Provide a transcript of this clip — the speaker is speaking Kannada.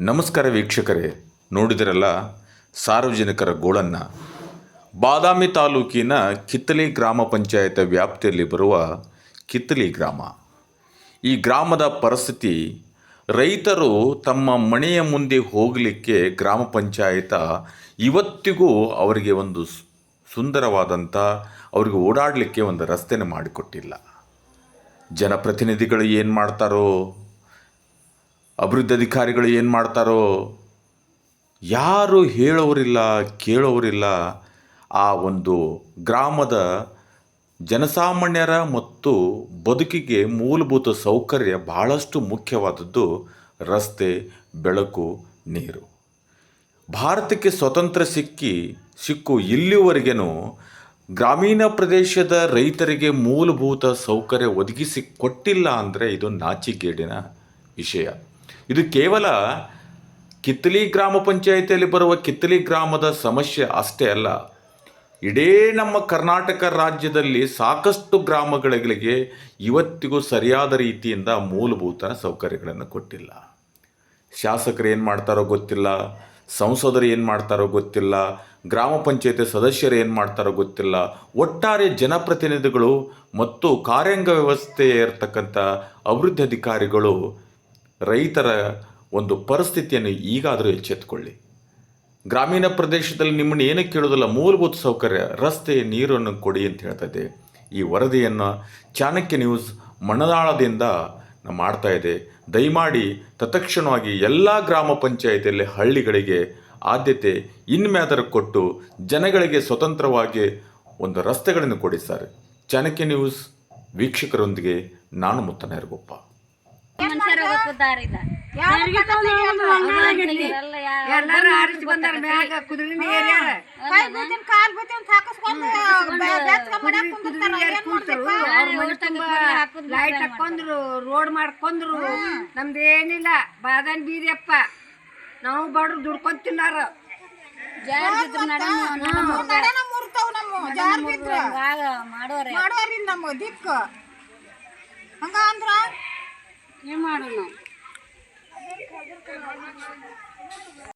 ನಮಸ್ಕಾರ ವೀಕ್ಷಕರೇ, ನೋಡಿದಿರಲ್ಲ ಸಾರ್ವಜನಿಕರ ಗೋಳನ್ನು. ಬಾದಾಮಿ ತಾಲೂಕಿನ ಕಿತ್ತಲಿ ಗ್ರಾಮ ಪಂಚಾಯತ್ ವ್ಯಾಪ್ತಿಯಲ್ಲಿ ಬರುವ ಕಿತ್ತಲಿ ಗ್ರಾಮ. ಈ ಗ್ರಾಮದ ಪರಿಸ್ಥಿತಿ, ರೈತರು ತಮ್ಮ ಮನೆಯ ಮುಂದೆ ಹೋಗಲಿಕ್ಕೆ ಗ್ರಾಮ ಪಂಚಾಯತ ಇವತ್ತಿಗೂ ಅವರಿಗೆ ಒಂದು ಸುಂದರವಾದಂಥ ಅವರಿಗೆ ಓಡಾಡಲಿಕ್ಕೆ ಒಂದು ರಸ್ತೆನ ಮಾಡಿಕೊಟ್ಟಿಲ್ಲ. ಜನಪ್ರತಿನಿಧಿಗಳು ಏನು ಮಾಡ್ತಾರೋ, ಅಭಿವೃದ್ಧಿ ಅಧಿಕಾರಿಗಳು ಏನು ಮಾಡ್ತಾರೋ, ಯಾರು ಹೇಳೋರಿಲ್ಲ, ಕೇಳೋರಿಲ್ಲ. ಆ ಒಂದು ಗ್ರಾಮದ ಜನಸಾಮಾನ್ಯರ ಮತ್ತು ಬದುಕಿಗೆ ಮೂಲಭೂತ ಸೌಕರ್ಯ ಬಹಳಷ್ಟು ಮುಖ್ಯವಾದದ್ದು ರಸ್ತೆ, ಬೆಳಕು, ನೀರು. ಭಾರತಕ್ಕೆ ಸ್ವತಂತ್ರ ಸಿಕ್ಕು ಇಲ್ಲಿವರೆಗೂ ಗ್ರಾಮೀಣ ಪ್ರದೇಶದ ರೈತರಿಗೆ ಮೂಲಭೂತ ಸೌಕರ್ಯ ಒದಗಿಸಿ ಕೊಟ್ಟಿಲ್ಲ ಅಂದರೆ ಇದು ನಾಚಿಗೇಡಿನ ವಿಷಯ. ಇದು ಕೇವಲ ಕಿತ್ತಲಿ ಗ್ರಾಮ ಪಂಚಾಯಿತಿಯಲ್ಲಿ ಬರುವ ಕಿತ್ತಲಿ ಗ್ರಾಮದ ಸಮಸ್ಯೆ ಅಷ್ಟೇ ಅಲ್ಲ. ಇಡೀ ನಮ್ಮ ಕರ್ನಾಟಕ ರಾಜ್ಯದಲ್ಲಿ ಸಾಕಷ್ಟು ಗ್ರಾಮಗಳಿಗೆ ಇವತ್ತಿಗೂ ಸರಿಯಾದ ರೀತಿಯಿಂದ ಮೂಲಭೂತ ಸೌಕರ್ಯಗಳನ್ನು ಕೊಟ್ಟಿಲ್ಲ. ಶಾಸಕರು ಏನು ಮಾಡ್ತಾರೋ ಗೊತ್ತಿಲ್ಲ, ಸಂಸದರು ಏನು ಮಾಡ್ತಾರೋ ಗೊತ್ತಿಲ್ಲ, ಗ್ರಾಮ ಪಂಚಾಯತಿ ಸದಸ್ಯರು ಏನು ಮಾಡ್ತಾರೋ ಗೊತ್ತಿಲ್ಲ. ಒಟ್ಟಾರೆ ಜನಪ್ರತಿನಿಧಿಗಳು ಮತ್ತು ಕಾರ್ಯಾಂಗ ವ್ಯವಸ್ಥೆ ಇರತಕ್ಕಂಥ ಅಭಿವೃದ್ಧಿ ಅಧಿಕಾರಿಗಳು ರೈತರ ಒಂದು ಪರಿಸ್ಥಿತಿಯನ್ನು ಈಗಾದರೂ ಎಚ್ಚೆತ್ತುಕೊಳ್ಳಿ. ಗ್ರಾಮೀಣ ಪ್ರದೇಶದಲ್ಲಿ ನಿಮ್ಮನ್ನು ಏನಕ್ಕೆ ಕೇಳೋದಿಲ್ಲ, ಮೂಲಭೂತ ಸೌಕರ್ಯ, ರಸ್ತೆ, ನೀರನ್ನು ಕೊಡಿ ಅಂತ ಹೇಳ್ತದೆ. ಈ ವರದಿಯನ್ನು ಚಾಣಕ್ಯ ನ್ಯೂಸ್ ಮಣದಾಳದಿಂದ ಮಾಡ್ತಾ ಇದೆ. ದಯಮಾಡಿ ತತ್ಕ್ಷಣವಾಗಿ ಎಲ್ಲ ಗ್ರಾಮ ಪಂಚಾಯತಿಯಲ್ಲಿ ಹಳ್ಳಿಗಳಿಗೆ ಆದ್ಯತೆ ಇನ್ಮ್ಯಾದರ ಕೊಟ್ಟು ಜನಗಳಿಗೆ ಸ್ವತಂತ್ರವಾಗಿ ಒಂದು ರಸ್ತೆಗಳನ್ನು ಕೊಡಿದ್ದಾರೆ. ಚಾಣಕ್ಯ ನ್ಯೂಸ್ ವೀಕ್ಷಕರೊಂದಿಗೆ ನಾನು ಮುತ್ತನ ಯರಗೊಪ್ಪ. ಲೈಟ್ ಹಾಕೊಂಡ್ರು, ರೋಡ್ ಮಾಡ್ಕೊಂಡ್ರು, ನಮ್ದೇನಿಲ್ಲ. ಬಾದಾಮಿ ಬೀದಿಯಪ್ಪ, ನಾವು ಬಡ್ರು ದುಡ್ಕೊಂಡ್ ತಿನ್ನಾರ. ದಿಕ್ಕು ಹಂಗ ಅಂದ್ರ ಏನ್ ಮಾಡೋಣ.